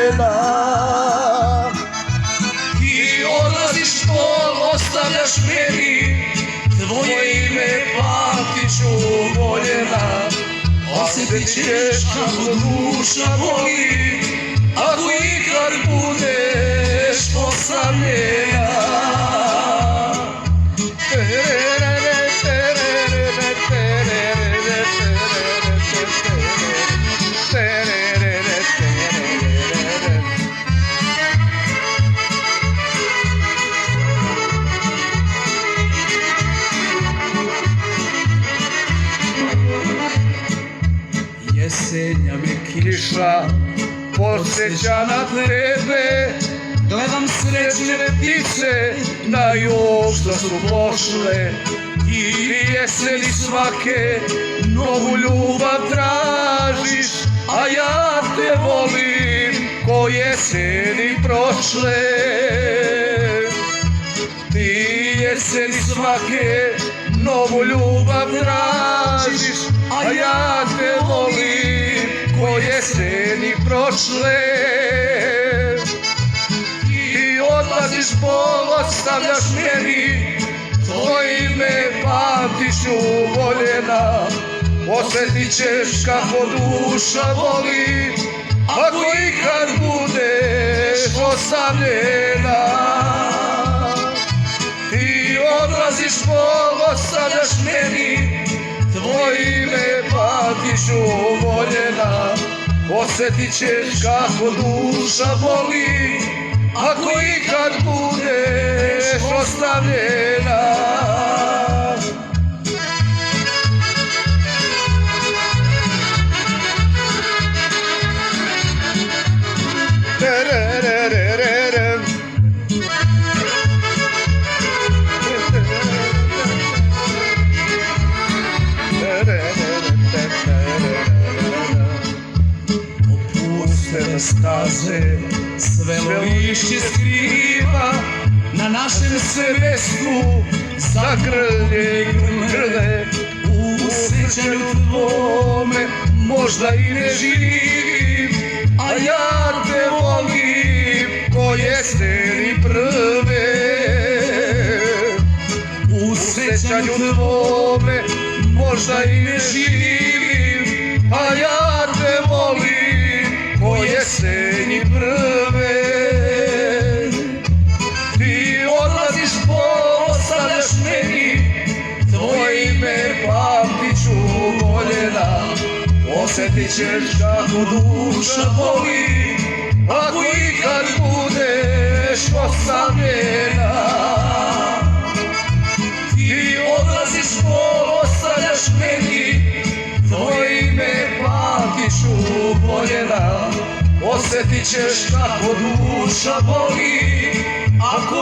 voljena. Ti odlaziš bol, ostavljaš meni, tvoje ime pamtit ću voljena. Osjetit ćeš kako duša voli, ako ikad budeš osamljena. Jesenja me kiša podsjeća na tebe, gledam srećne ptice na jug što su pošle. Ti jeseni svake novu ljubav tražiš, a ja te volim ko jeseni prošle. Ti jeseni svake novu ljubav tražiš, a ja te volim ko jeseni prošle. Ti odlaziš bol, ostavljaš meni, tvoje ime pamtit ću voljena. Osjetit ćeš kako duša voli, ako ikad budeš osamljena. Ti odlaziš bol, ostavljaš meni, tvoje ime pamtit ću voljena. Osjetit ćeš kako duša boli, ako ikad budeš ostavljena. Opuštene staze sve lišće skriva, na našem se mjestu zagrlje i grle. U sjećanju tvome možda i ne živim, a ja te volim ko jeseni prve. U sjećanju tvome možda i ne živim, a ja te volim ko jeseni prve. Ti odlaziš bol, ostavljaš meni, tvoje ime pamtit ću voljena. Osjetit ćeš kako duša boli, ako ikad budeš osamljena. Ti odlaziš bol, ostavljaš meni, tvoje ime pamtit ću voljena. Osjetit ćeš kako duša boli, ako